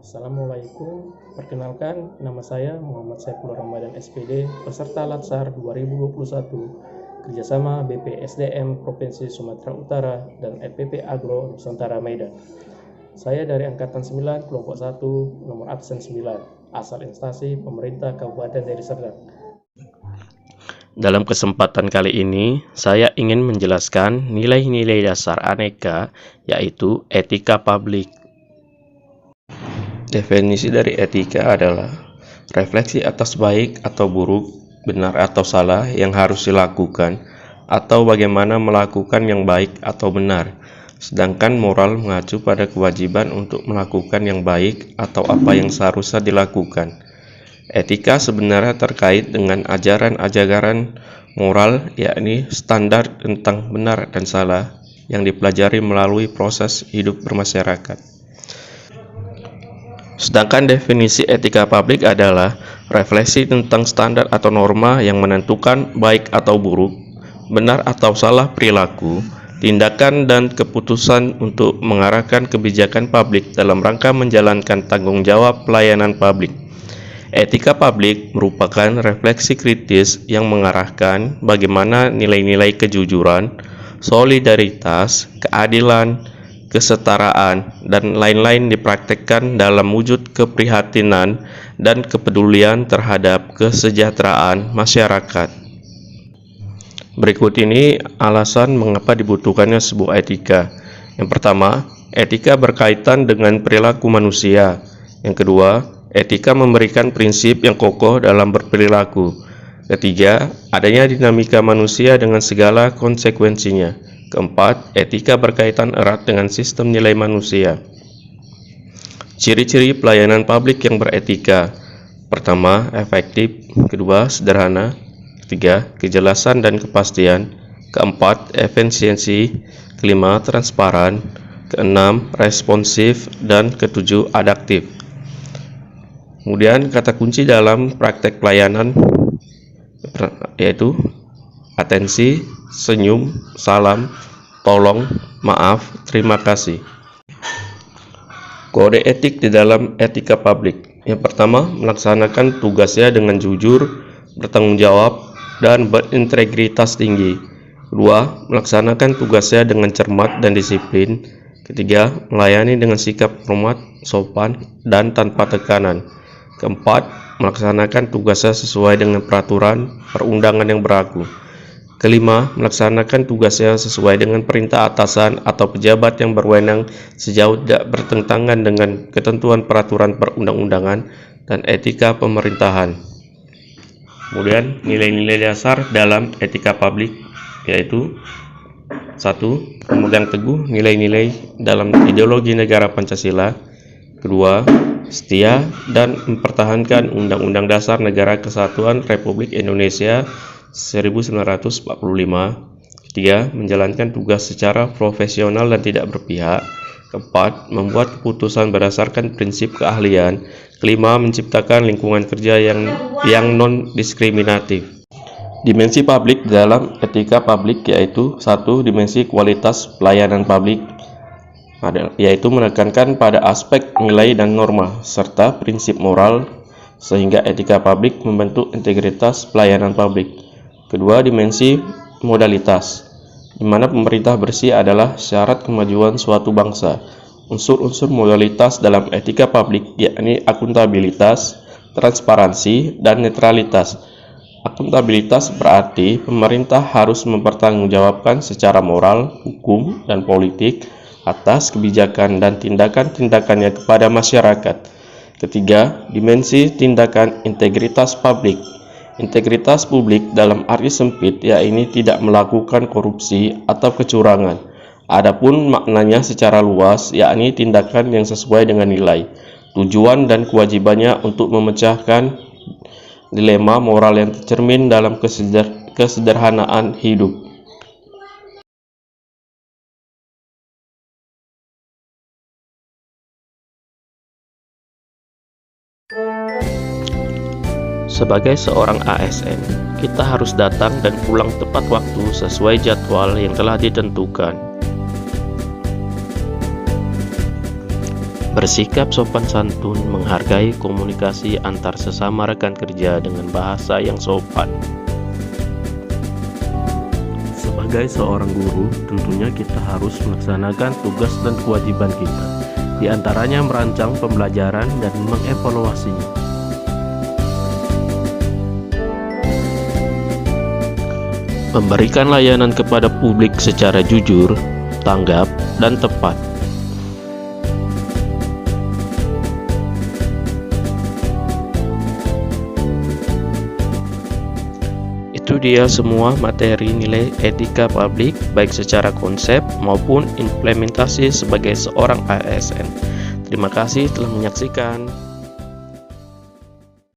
Assalamualaikum, perkenalkan nama saya Muhammad Saifullah Ramadan SPD, peserta Latsar 2021, kerjasama BPSDM Provinsi Sumatera Utara dan FPP Agro Nusantara Medan. Saya dari Angkatan 9, Kelompok 1, nomor absen 9, asal instansi pemerintah Kabupaten Deli Serdang. Dalam kesempatan kali ini, saya ingin menjelaskan nilai-nilai dasar aneka, yaitu etika publik. Definisi dari etika adalah refleksi atas baik atau buruk, benar atau salah yang harus dilakukan, atau bagaimana melakukan yang baik atau benar. Sedangkan moral mengacu pada kewajiban untuk melakukan yang baik atau apa yang seharusnya dilakukan. Etika sebenarnya terkait dengan ajaran-ajaran moral, yakni standar tentang benar dan salah yang dipelajari melalui proses hidup bermasyarakat. Sedangkan definisi etika publik adalah refleksi tentang standar atau norma yang menentukan baik atau buruk, benar atau salah perilaku, tindakan dan keputusan untuk mengarahkan kebijakan publik dalam rangka menjalankan tanggung jawab pelayanan publik. Etika publik merupakan refleksi kritis yang mengarahkan bagaimana nilai-nilai kejujuran, solidaritas, keadilan, kesetaraan, dan lain-lain dipraktekkan dalam wujud keprihatinan dan kepedulian terhadap kesejahteraan masyarakat. Berikut ini alasan mengapa dibutuhkannya sebuah etika. Yang pertama, etika berkaitan dengan perilaku manusia. Yang kedua, etika memberikan prinsip yang kokoh dalam berperilaku. Ketiga, adanya dinamika manusia dengan segala konsekuensinya. Keempat, etika berkaitan erat dengan sistem nilai manusia. Ciri-ciri pelayanan publik yang beretika. Pertama, efektif. Kedua, sederhana. Ketiga, kejelasan dan kepastian. Keempat, efisiensi. Kelima, transparan. Keenam, responsif. Dan ketujuh, adaptif. Kemudian kata kunci dalam praktek pelayanan yaitu atensi, senyum, salam, tolong, maaf, terima kasih. Kode etik di dalam etika publik. Yang pertama, melaksanakan tugasnya dengan jujur, bertanggung jawab, dan berintegritas tinggi. Kedua, melaksanakan tugasnya dengan cermat dan disiplin. Ketiga, melayani dengan sikap hormat, sopan, dan tanpa tekanan. Keempat, melaksanakan tugasnya sesuai dengan peraturan perundangan yang berlaku. Kelima, melaksanakan tugasnya sesuai dengan perintah atasan atau pejabat yang berwenang sejauh tidak bertentangan dengan ketentuan peraturan perundang-undangan dan etika pemerintahan. Kemudian, nilai-nilai dasar dalam etika publik yaitu 1. Memegang teguh nilai-nilai dalam ideologi negara Pancasila. Kedua, setia dan mempertahankan Undang-Undang Dasar Negara Kesatuan Republik Indonesia 1945. Ketiga, menjalankan tugas secara profesional dan tidak berpihak. Keempat, membuat keputusan berdasarkan prinsip keahlian. Kelima, menciptakan lingkungan kerja yang non-diskriminatif. Dimensi publik dalam etika publik yaitu 1. Dimensi kualitas pelayanan publik, yaitu menekankan pada aspek nilai dan norma serta prinsip moral sehingga etika publik membentuk integritas pelayanan publik. Kedua, dimensi modalitas, di mana pemerintah bersih adalah syarat kemajuan suatu bangsa. Unsur-unsur modalitas dalam etika publik yakni akuntabilitas, transparansi, dan netralitas. Akuntabilitas berarti pemerintah harus mempertanggungjawabkan secara moral, hukum, dan politik atas kebijakan dan tindakan-tindakannya kepada masyarakat. Ketiga, dimensi tindakan integritas publik. Integritas publik dalam arti sempit yakni tidak melakukan korupsi atau kecurangan. Adapun maknanya secara luas yakni tindakan yang sesuai dengan nilai, tujuan dan kewajibannya untuk memecahkan dilema moral yang tercermin dalam kesederhanaan hidup. Sebagai seorang ASN, kita harus datang dan pulang tepat waktu sesuai jadwal yang telah ditentukan. Bersikap sopan santun, menghargai komunikasi antar sesama rekan kerja dengan bahasa yang sopan. Sebagai seorang guru, tentunya kita harus melaksanakan tugas dan kewajiban kita, di antaranya merancang pembelajaran dan mengevaluasinya. Memberikan layanan kepada publik secara jujur, tanggap, dan tepat. Itu dia semua materi nilai etika publik, baik secara konsep maupun implementasi sebagai seorang ASN. Terima kasih telah menyaksikan.